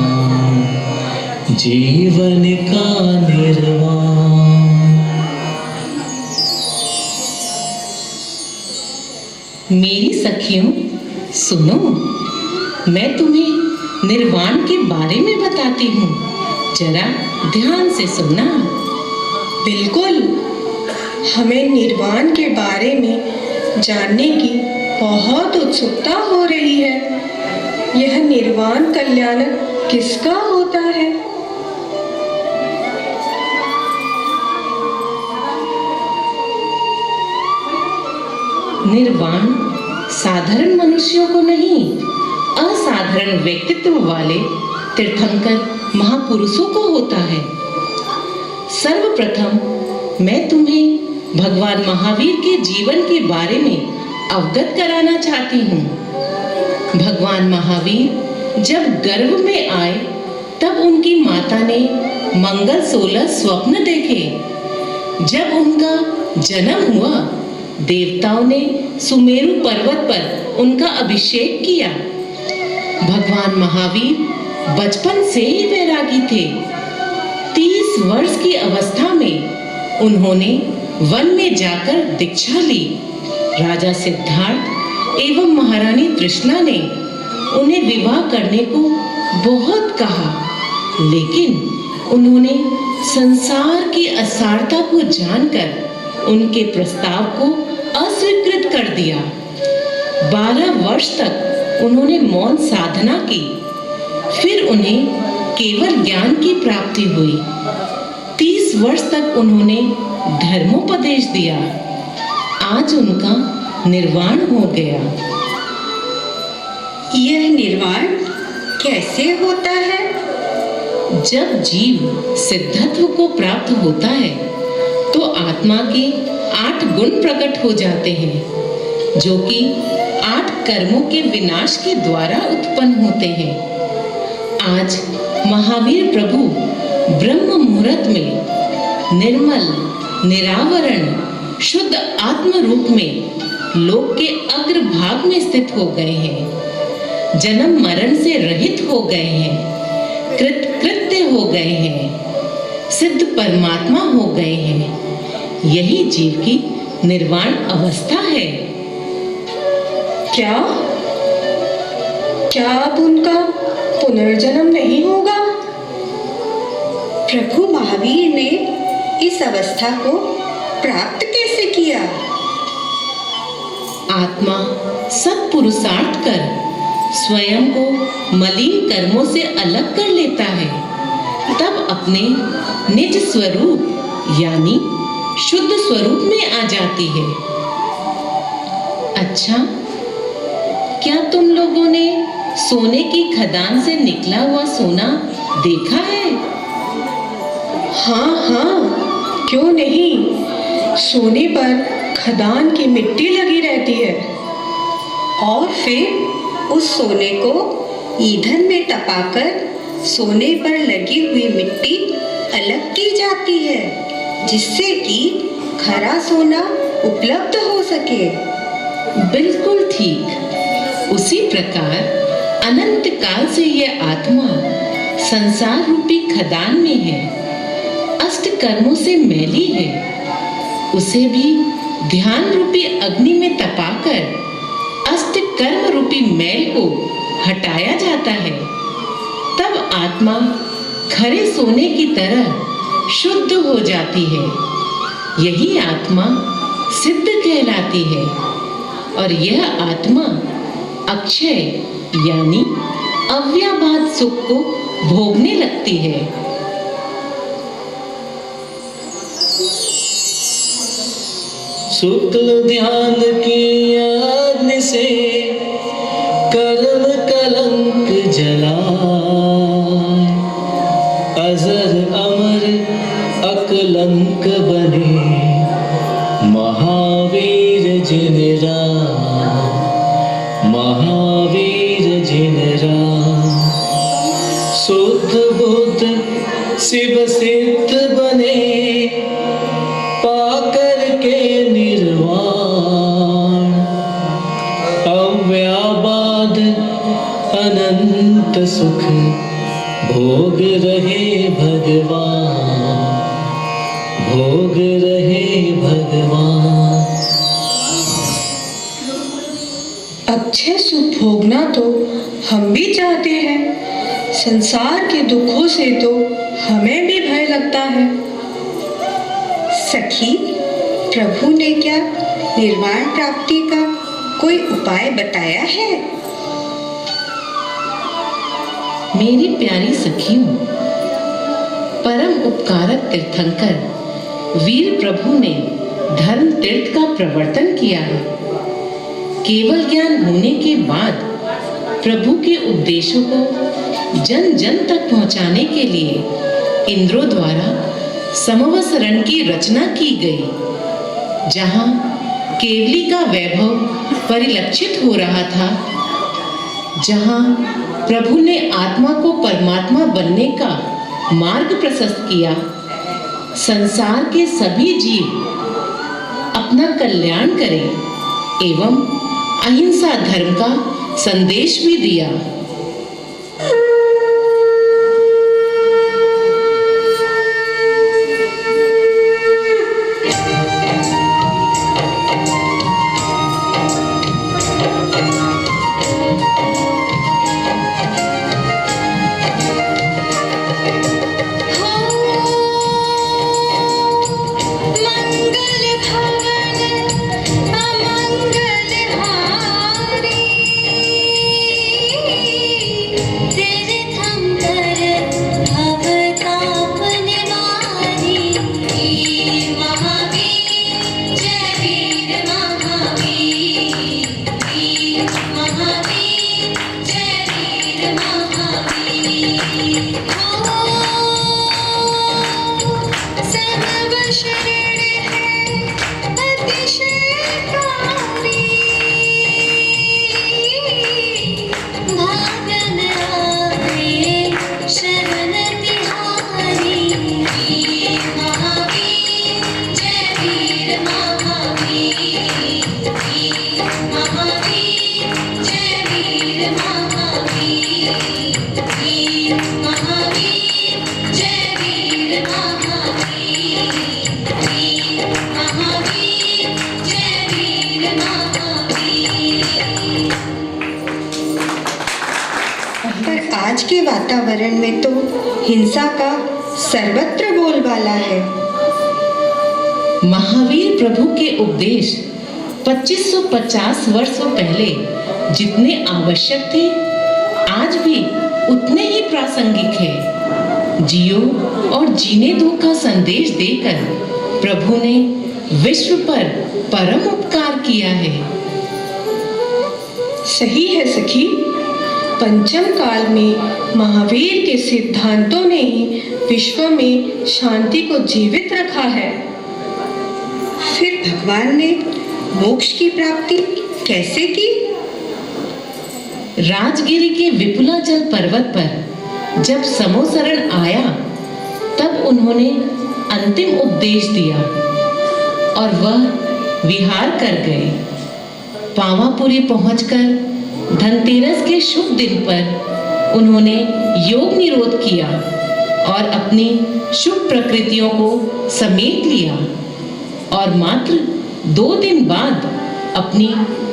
जीवन का निर्वाण। मेरी सखियों सुनो, मैं तुम्हें निर्वाण के बारे में बताती हूँ, जरा ध्यान से सुनना। बिल्कुल, हमें निर्वाण के बारे में जानने की बहुत उत्सुकता हो रही है। यह निर्वाण कल्याणक किसका होता है? निर्वाण साधारण मनुष्यों को नहीं, असाधारण व्यक्तित्व वाले तीर्थंकर महापुरुषों को होता है। सर्वप्रथम मैं तुम्हें भगवान महावीर के जीवन के बारे में अवगत कराना चाहती हूँ। भगवान महावीर जब गर्भ में आए तब उनकी माता ने मंगल 16 स्वप्न देखे। जब उनका जन्म हुआ, देवताओं ने सुमेरु पर्वत पर उनका अभिषेक किया। भगवान महावीर बचपन से ही वैरागी थे। 30 वर्ष की अवस्था में उन्होंने वन में जाकर दीक्षा ली। राजा सिद्धार्थ एवं महारानी तृष्णा ने उन्हें विवाह करने को बहुत कहा, लेकिन उन्होंने संसार की असारता को जानकर उनके प्रस्ताव को अस्वीकृत कर दिया। 12 वर्ष तक उन्होंने मौन साधना की, फिर उन्हें केवल ज्ञान की प्राप्ति हुई। 30 वर्ष तक उन्होंने धर्मोपदेश दिया। आज उनका निर्वाण हो गया। यह निर्वाण कैसे होता है? जब जीव सिद्धत्व को प्राप्त होता है तो आत्मा के 8 गुण प्रकट हो जाते हैं, जो कि 8 कर्मों के विनाश के द्वारा उत्पन्न होते हैं। आज महावीर प्रभु ब्रह्म मुहूर्त में निर्मल निरावरण शुद्ध आत्म रूप में लोक के अग्र भाग में स्थित हो गए हैं। जन्म मरण से रहित हो गए हैं, कृत्य हो गए हैं, सिद्ध परमात्मा हो गए हैं। यही जीव की निर्वाण अवस्था है। क्या अब उनका पुनर्जन्म नहीं होगा? प्रभु महावीर ने इस अवस्था को प्राप्त कैसे किया? आत्मा सत्पुरुषार्थ कर स्वयं को मलिन कर्मों से अलग कर लेता है, तब अपने निज स्वरूप यानी शुद्ध स्वरूप में आ जाती है। अच्छा, क्या तुम लोगों ने सोने की खदान से निकला हुआ सोना देखा है? हाँ, क्यों नहीं। सोने पर खदान की मिट्टी लगी रहती है और फिर उस सोने को ईंधन में तपाकर सोने पर लगी हुई मिट्टी अलग की जाती है, जिससे कि खरा सोना उपलब्ध हो सके। बिल्कुल ठीक। उसी प्रकार अनंत काल से यह आत्मा संसार रूपी खदान में है, अष्ट कर्मों से मैली है। उसे भी ध्यान रूपी अग्नि में तपाकर अष्ट कर्म रूपी मैल को हटाया जाता है। तब आत्मा खरे सोने की तरह शुद्ध हो जाती है। यही आत्मा सिद्ध कहलाती है और यह आत्मा अक्षय यानी अव्याभात सुख को भोगने लगती है। शुक्ल ध्यान की अग्नि से कर्म कलंक जलाए, अजर अमर अकलंक बने महावीर जिन राम, महावीर जिन राम। शुद्ध बुद्ध शिव सिद्ध बने पाकर के निर्वाण, अव्याबाद अनंत सुख भोग रहे भगवान, भोग रहे भगवान। अच्छे सुख भोगना तो हम भी चाहते हैं, संसार के दुखों से तो हमें भी भय लगता है। सखी, प्रभु ने क्या निर्वाण प्राप्ति का कोई उपाय बताया है? मेरी प्यारी सखियों, परम उपकारक तीर्थंकर वीर प्रभु ने धर्म तीर्थ का प्रवर्तन किया है। केवल ज्ञान होने के बाद प्रभु के उपदेशों को जन जन तक पहुंचाने के लिए इंद्रों द्वारा समवस रण की रचना की गई, जहां केवली का वैभव परिलक्षित हो रहा था, जहां प्रभु ने आत्मा को परमात्मा बनने का मार्ग प्रशस्त किया। संसार के सभी जीव अपना कल्याण करें एवं अहिंसा धर्म का संदेश भी दिया। आज के वातावरण में तो हिंसा का सर्वत्र बोलबाला है। महावीर प्रभु के उपदेश 2550 वर्षों पहले जितने आवश्यक थे, आज भी उतने ही प्रासंगिक है। जियो और जीने दो का संदेश देकर प्रभु ने विश्व पर परम उपकार किया है। सही है सखी, पंचम काल में महावीर के सिद्धांतों ने ही विश्व में शांति को जीवित रखा है। फिर भगवान ने मोक्ष की प्राप्ति कैसे की? राजगिरी के विपुलाचल पर्वत पर जब समोसरण आया तब उन्होंने अंतिम उपदेश दिया और वह विहार कर गए। पावापुरी पहुंचकर धनतेरस के शुभ दिन पर उन्होंने योग निरोध किया और अपनी शुभ प्रकृतियों को समेट लिया और मात्र 2 दिन बाद अपनी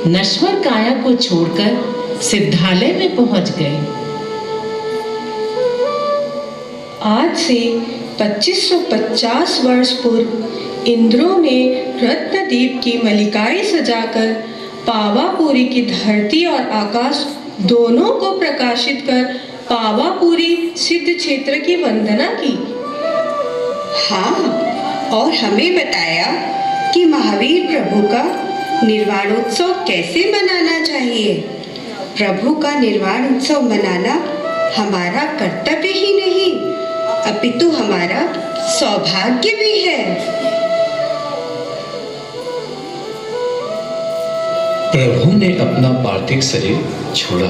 नश्वर काया को छोड़कर सिद्धालय में पहुंच गए। आज से 2550 वर्ष पूर्व इंद्रों ने रत्नदीप की मलिकाएं सजाकर पावापुरी की धरती और आकाश दोनों को प्रकाशित कर पावापुरी सिद्ध क्षेत्र की वंदना की। हाँ, और हमें बताया कि महावीर प्रभु का निर्वाणोत्सव कैसे मनाना चाहिए। प्रभु का निर्वाण उत्सव मनाना हमारा कर्तव्य ही नहीं, अपितु हमारा सौभाग्य भी है। प्रभु ने अपना पार्थिव शरीर छोड़ा,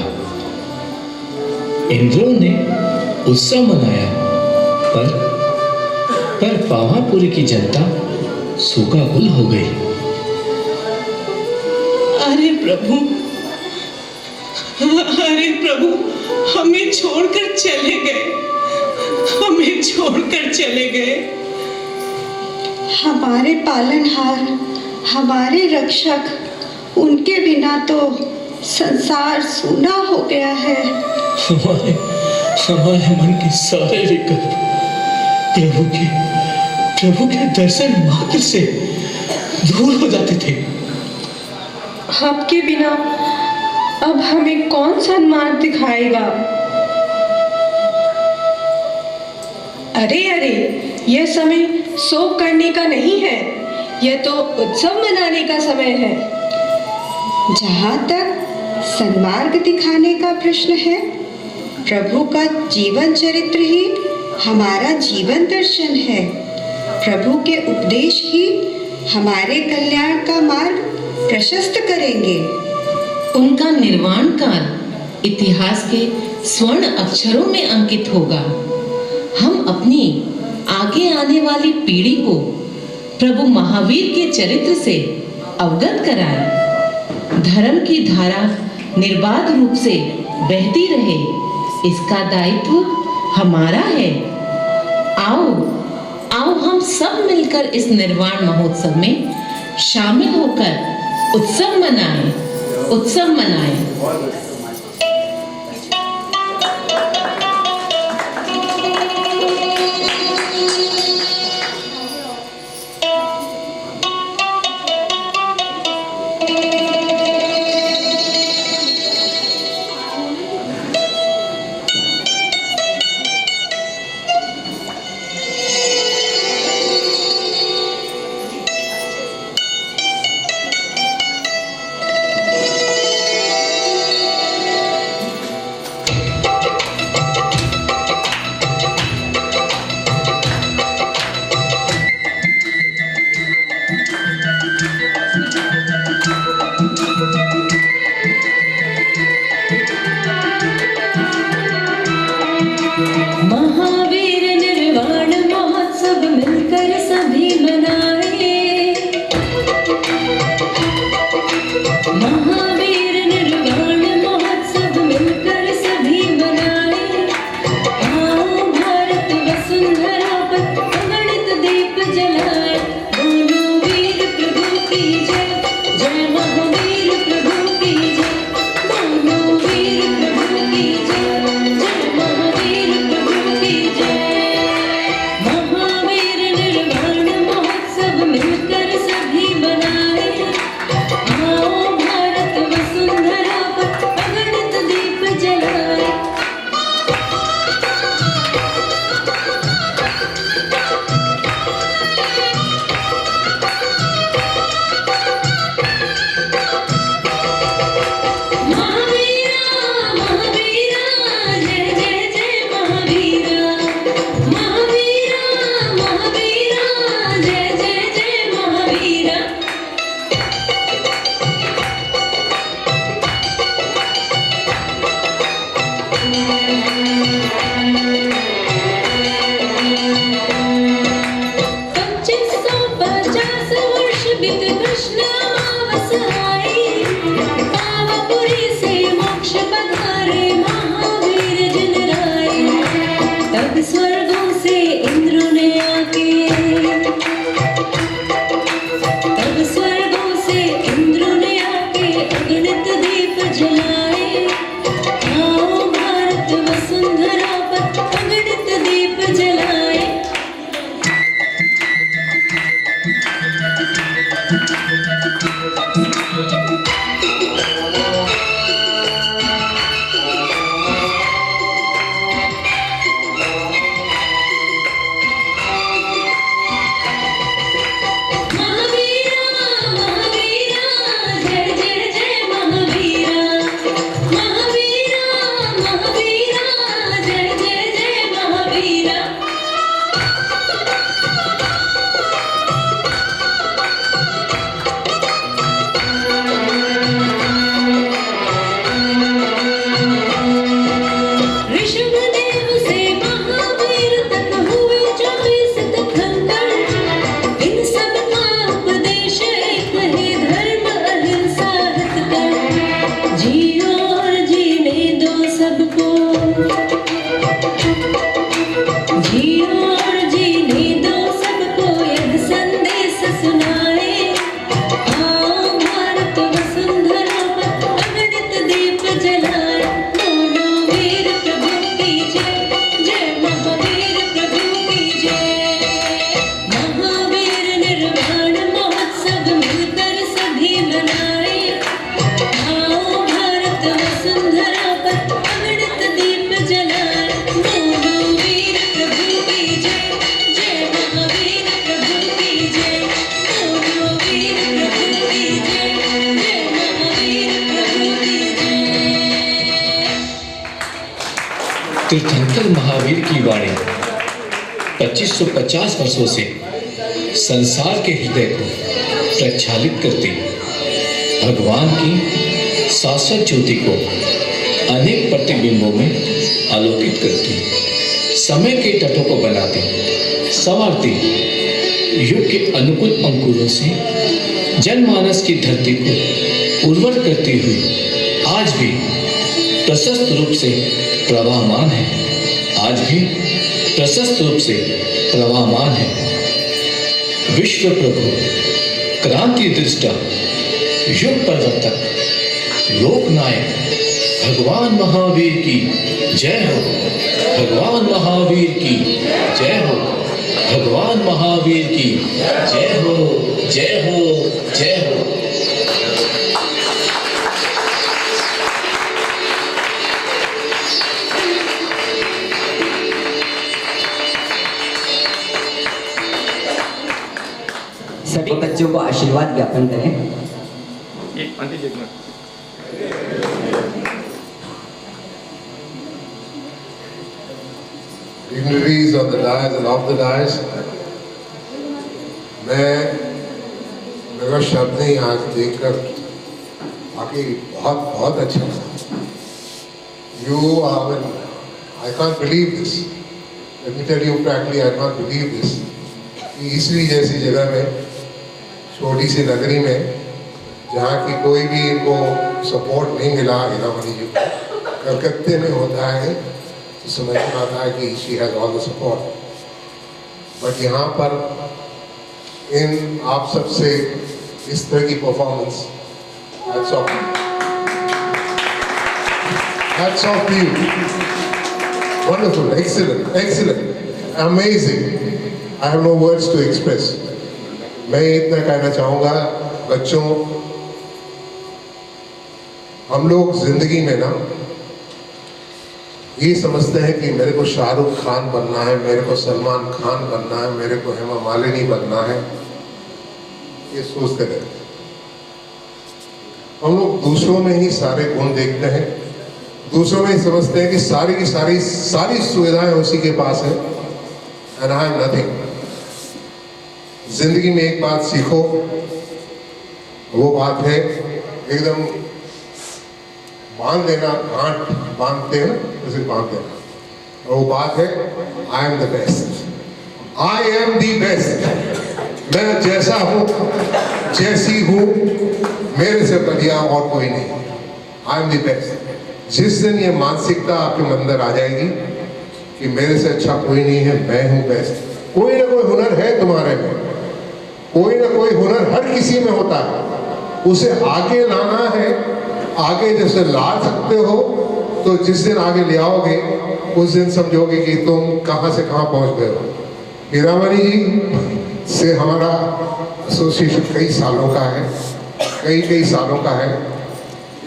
इंद्रों ने उत्सव मनाया, पर पावापुरी की जनता शोकाकुल हो गई। अरे प्रभु, हमें छोड़कर चले गए, हमें छोड़कर चले गए। हमारे पालनहार, हमारे रक्षक, उनके बिना तो संसार सूना हो गया है। हमारे मन के सारे विकल्प प्रभु के दर्शन मात्र से दूर हो जाते थे। आपके बिना अब हमें कौन सन्मार्ग दिखाएगा। अरे यह समय शोक करने का नहीं है, यह तो उत्सव मनाने का समय है। जहाँ तक सन्मार्ग दिखाने का प्रश्न है, प्रभु का जीवन चरित्र ही हमारा जीवन दर्शन है। प्रभु के उपदेश ही हमारे कल्याण का मार्ग प्रशस्त करेंगे। उनका निर्वाण काल इतिहास के स्वर्ण अक्षरों में अंकित होगा। हम अपनी आगे आने वाली पीढ़ी को प्रभु महावीर के चरित्र से अवगत कराएं। धर्म की धारा निर्बाध रूप से बहती रहे, इसका दायित्व हमारा है। आओ हम सब मिलकर इस निर्वाण महोत्सव में शामिल होकर उत्सव मनाएं। तीर्थंकर महावीर की वाणी 2550 वर्षों से संसार के हृदय को प्रक्षालित करती, भगवान की शाश्वत ज्योति को अनेक प्रतिबिंबों में आलोकित करती, समय के तटों को बनाती, संवारती, युग के अनुकूल अंकुरों से जनमानस की धरती को उर्वर करती हुई आज भी प्रशस्त रूप से प्रवाहमान है, आज भी प्रशस्त रूप से प्रवाहमान है। विश्व प्रभु, क्रांति दृष्टा, युग परिवर्तक, लोकनायक भगवान महावीर की जय हो, भगवान महावीर की जय हो, भगवान महावीर की जय हो, जय हो, जय हो। सभी बच्चों को आशीर्वाद ज्ञापन करें। Dignitaries on the dais and off the dais, मेरा शब्द नहीं आज देखकर बाकी बहुत अच्छा था। You are, I can't believe this. Let me tell you frankly, I can't believe this. कि इसवी जैसी जगह में, छोटी सी नगरी में, जहाँ की कोई भी इनको सपोर्ट नहीं मिला हीरामणि जी को, कलकत्ते में होता है तो समझ में आता है कि she has all the support. But यहाँ पर इन आप सबसे इस तरह की performance, hats off to you. Wonderful, excellent, amazing. I have no words to express. मैं इतना कहना चाहूँगा बच्चों, हम लोग जिंदगी में ना ये समझते हैं कि मेरे को शाहरुख खान बनना है, मेरे को सलमान खान बनना है, मेरे को हेमा मालिनी बनना है, ये सोचते रहते हैं। हम लोग दूसरों में ही सारे गुण देखते हैं, दूसरों में ही समझते हैं कि सारी की सारी सुविधाएं उसी के पास है, एंड आई हैव नथिंग। जिंदगी में एक बात सीखो, वो बात है एकदम बांध देना, गांठ बांधते हैं उसे बांध देना, और वो बात है I am the best, I am the best. मैं जैसा हूँ, जैसी हूँ, मेरे से बढ़िया और कोई नहीं, आई एम द बेस्ट। जिस दिन ये मानसिकता आपके अंदर आ जाएगी कि मेरे से अच्छा कोई नहीं है, मैं हूँ बेस्ट। कोई ना कोई हुनर है तुम्हारे में, कोई ना कोई हुनर हर किसी में होता है, उसे आगे लाना है। आगे जैसे ला सकते हो तो जिस दिन आगे ले आओगे उस दिन समझोगे कि तुम कहाँ से कहाँ पहुँच गए हो। हीरामणि जी से हमारा एसोसिएशन कई सालों का है, कई सालों का है।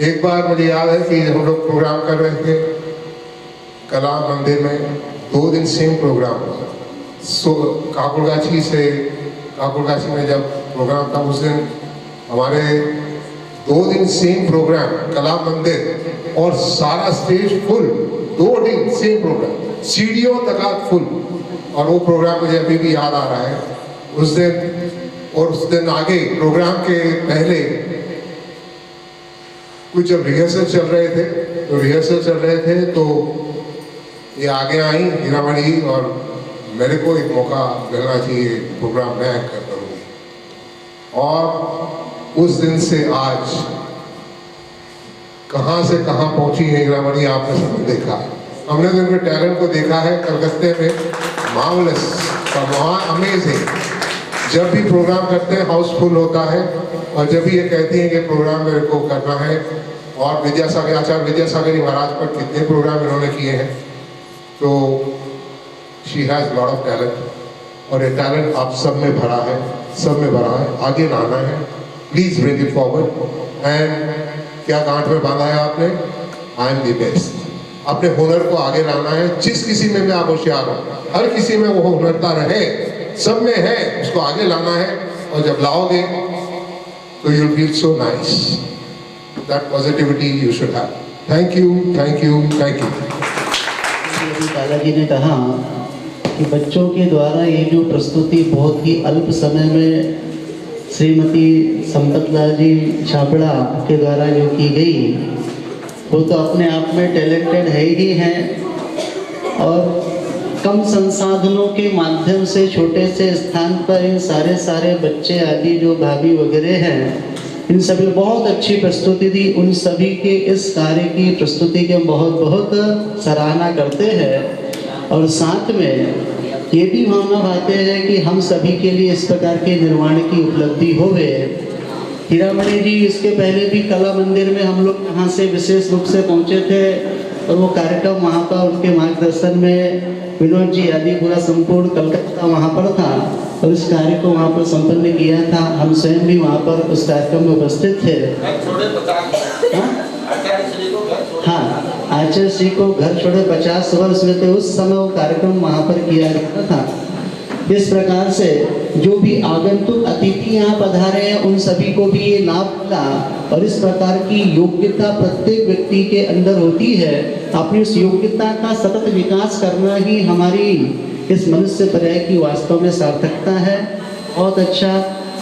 एक बार मुझे याद है कि हम लोग प्रोग्राम कर रहे थे कला मंदिर में, 2 दिन सेम प्रोग्राम हुआ। काकुड़गाछी में जब प्रोग्राम था, उस दिन हमारे 2 दिन सेम प्रोग्राम कला मंदिर, और सारा स्टेज फुल, 2 दिन सेम प्रोग्राम, सीढ़ियों तक फुल। और वो प्रोग्राम मुझे अभी भी याद आ रहा है उस दिन। और उस दिन आगे प्रोग्राम के पहले कुछ जब रिहर्सल चल रहे थे तो ये आगे आई हीरामणि जी, और मेरे को एक मौका मिलना चाहिए, प्रोग्राम मैं कर करूँगी। और उस दिन से आज कहाँ से कहाँ पहुँची है हीरामणि, आपने सब देखा। हमने तो उनके टैलेंट को देखा है कलकत्ते में, मार्वलस, अमेजिंग। जब भी प्रोग्राम करते हैं हाउसफुल होता है, और जब भी ये कहती हैं कि प्रोग्राम मेरे को करना है, और आचार्य विद्यासागर जी महाराज पर कितने प्रोग्राम इन्होंने किए हैं, तो she has lot of talent, और ये टैलेंट आप सब में भरा है, आगे लाना है। Please bring it forward. And क्या गांठ में बांधा है आपने? I am the best. अपने हुनर को आगे लाना है। जिस किसी में मैं आप होशियार हो, हर किसी में वो हुनरता रहे, सब में है, उसको आगे लाना है। और जब लाओगे तो you feel so nice. That positivity you should have. Thank you, thank you, thank you. Shri काला जी ने कहा कि बच्चों के द्वारा ये जो प्रस्तुति बहुत ही अल्प समय में श्रीमती संपतलाल जी छाबड़ा के द्वारा जो की गई, वो तो अपने आप में टैलेंटेड है ही हैं और कम संसाधनों के माध्यम से छोटे से स्थान पर इन सारे बच्चे आदि जो भाभी वगैरह हैं, इन सभी बहुत अच्छी प्रस्तुति दी। उन सभी के इस कार्य की प्रस्तुति के बहुत बहुत सराहना करते हैं और साथ में ये भी भावना भाते हैं कि हम सभी के लिए इस प्रकार के निर्माण की उपलब्धि होवे। हीरामणि जी इसके पहले भी कला मंदिर में हम लोग यहाँ से विशेष रूप से पहुँचे थे और वो कार्यक्रम वहाँ पर उनके मार्गदर्शन में विनोद जी आदि पूरा संपूर्ण कलकत्ता वहाँ पर था और इस कार्य को वहाँ पर संपन्न किया था। हम स्वयं भी वहाँ पर उस कार्यक्रम में उपस्थित थे। हाँ, आचार्य श्री को घर छोड़े 50 वर्ष हुए थे, उस समय वो कार्यक्रम वहाँ पर किया गया था। इस प्रकार से जो भी आगंतुक अतिथि यहाँ पधारे हैं उन सभी को भी ये लाभ मिला और इस प्रकार की योग्यता प्रत्येक व्यक्ति के अंदर होती है। अपनी उस योग्यता का सतत विकास करना ही हमारी इस मनुष्य पर्याय की वास्तव में सार्थकता है। बहुत अच्छा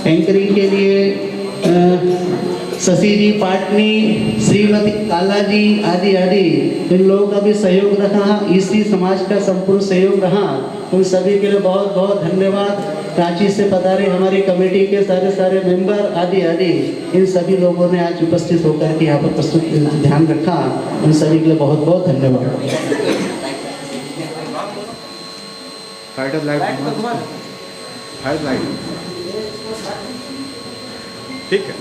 एंकरिंग के लिए शशि जी पाटनी, श्रीमती काला जी आदि आदि इन लोगों का भी सहयोग रहा, इसी समाज का संपूर्ण सहयोग रहा। उन सभी के लिए बहुत बहुत धन्यवाद। रांची से पधारे हमारी कमेटी के सारे मेंबर आदि आदि इन सभी लोगों ने आज उपस्थित होकर के यहाँ पर प्रस्तुत ध्यान रखा। उन सभी के लिए बहुत बहुत धन्यवाद। ठीक है।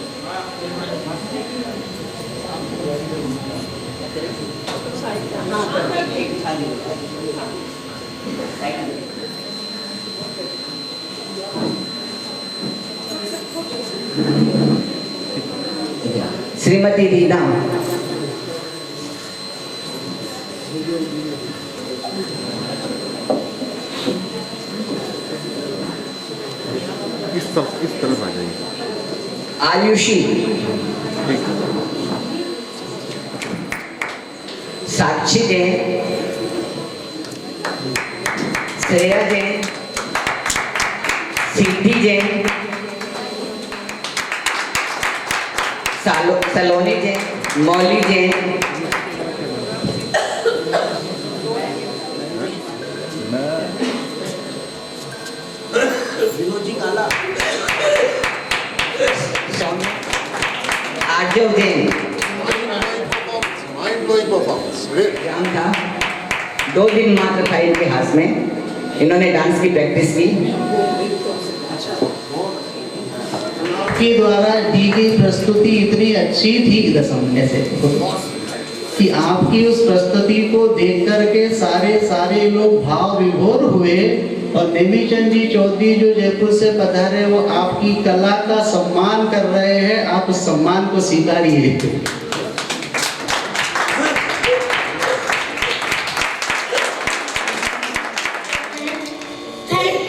श्रीमती रीना इस तरफ आ जाइए। आयुषी, साक्षी जैन, श्रेया जैन, सिद्धि जैन, सलोनी जैन, मौली जैन, आर्जव जैन। काम था 2 दिन मात्र था इनके हाथ में, इन्होंने डांस की प्रैक्टिस की। के द्वारा दी गई प्रस्तुति इतनी अच्छी थी दसम से कि आपकी उस प्रस्तुति को देख करके सारे लोग भाव विभोर हुए और नेमीचंद जी चौधरी जो जयपुर से पधारे वो आपकी कला का सम्मान कर रहे हैं। आप उस सम्मान को स्वीकारिए। Thank